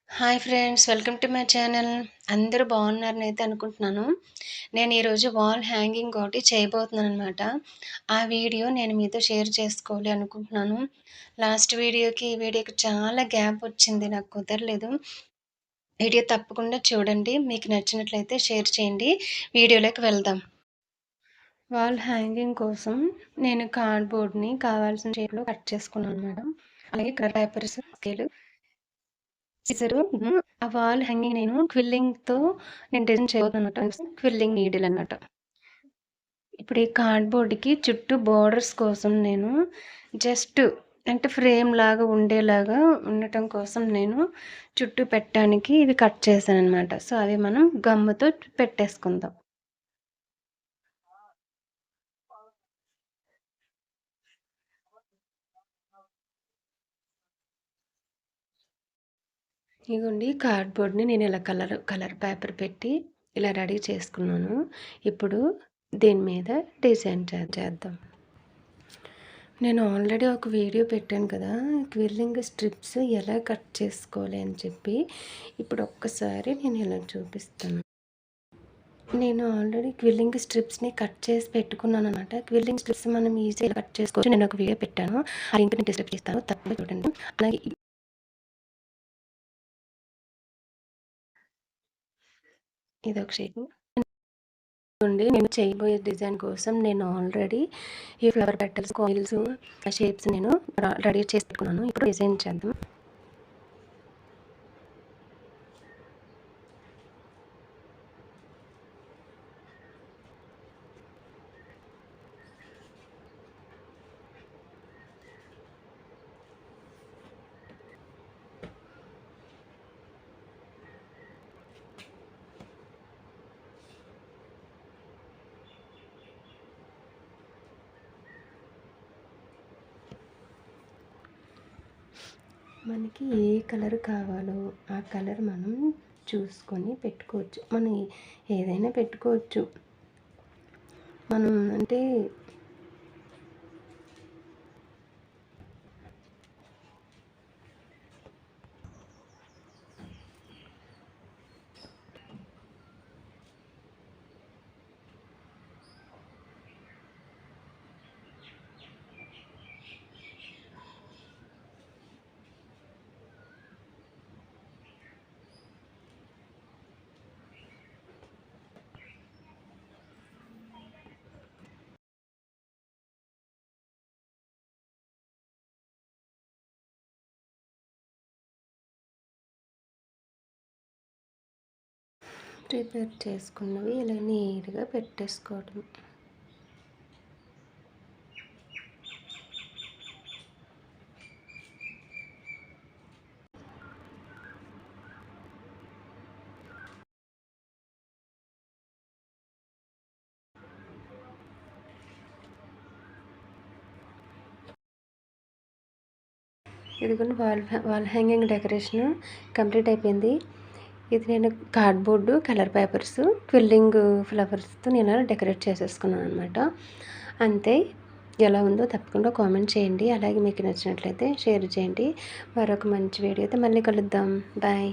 Hi friends, welcome to my channel. అందరూ బాగున్నారని అయితే అనుకుంటున్నాను. నేను ఈరోజు వాల్ హ్యాంగింగ్ ఒకటి చేయబోతున్నాననమాట. ఆ వీడియో నేను మీతో షేర్ చేసుకోవాలి అనుకుంటున్నాను. లాస్ట్ వీడియోకి ఈ వీడియోకి చాలా గ్యాప్ వచ్చింది, నాకు కుదరలేదు. వీడియో తప్పకుండా చూడండి, మీకు నచ్చినట్లయితే షేర్ చేయండి. వీడియోలోకి వెళ్దాం. వాల్ హ్యాంగింగ్ కోసం నేను కార్డ్బోర్డ్ని కావాల్సిన షేప్లో కట్ చేసుకున్నాను అనమాట. అలాగే కలర్ పేపర్స్, స్కేలు, సిజరు. ఆ వాల్ హ్యాంగింగ్ నేను క్విల్లింగ్‌తో డిజైన్ చేయబోతున్నానన్నమాట. క్విల్లింగ్ నీడిల్ అన్నమాట. ఇప్పుడు ఈ కార్డ్‌బోర్డ్‌కి చుట్టూ బోర్డర్స్ కోసం నేను జస్ట్ అంటే ఫ్రేమ్‌లాగా ఉండేలాగా ఉండటం కోసం నేను చుట్టూ పెట్టడానికి ఇవి కట్ చేశానన్నమాట. సో, అవి మనం గమ్ముతో పెట్టేసుకుందాం. ఇదిగోండి, కార్డ్‌బోర్డ్‌ని నేను ఇలా కలర్ పేపర్ పెట్టి ఇలా రెడీ చేసుకున్నాను. ఇప్పుడు దీని మీద డిజైన్ చేద్దాం. నేను ఆల్రెడీ ఒక వీడియో పెట్టాను కదా, క్విల్లింగ్ స్ట్రిప్స్ ఎలా కట్ చేసుకోవాలి అని చెప్పి. ఇప్పుడు ఒక్కసారి నేను ఇలా చూపిస్తాను. నేను ఆల్రెడీ క్విల్లింగ్ స్ట్రిప్స్ని కట్ చేసి పెట్టుకున్నాను అనమాట. క్విల్లింగ్ స్ట్రిప్స్ మనం ఈజీగా కట్ చేసుకోవచ్చు. నేను ఒక వీడియో పెట్టాను, ఆ లింక్ నేను డిస్క్రిప్షన్ ఇస్తాను, తప్పకుండా చూడండి. అలాగే ఇది ఒక షేప్ అండి. నేను చేయబోయే డిజైన్ కోసం నేను ఆల్రెడీ ఈ ఫ్లవర్ పెటల్స్, కాయిల్స్, ఆ షేప్స్ నేను రెడీ చేసి పెట్టుకున్నాను. ఇప్పుడు డిజైన్ చేద్దాం. మనకి ఏ కలర్ కావాలో ఆ కలర్ మనం చూసుకొని పెట్టుకోవచ్చు. మనం ఏదైనా పెట్టుకోవచ్చు. మనం అంటే ప్రిపేర్ చేసుకున్నవి ఇలా నీట్గా పెట్టేసుకోవడం. ఇదిగోండి, వాల్ హ్యాంగింగ్ డెకరేషన్ కంప్లీట్ అయిపోయింది. ఇది నేను కార్డ్బోర్డు, కలర్ పేపర్స్, క్విల్లింగ్ ఫ్లవర్స్తో నేను డెకరేట్ చేసేసుకున్నాను అనమాట. అంతే. ఎలా ఉందో తప్పకుండా కామెంట్ చేయండి. అలాగే మీకు నచ్చినట్లయితే షేర్ చేయండి. మరొక మంచి వీడియోతో మళ్ళీ కలుద్దాం. బాయ్.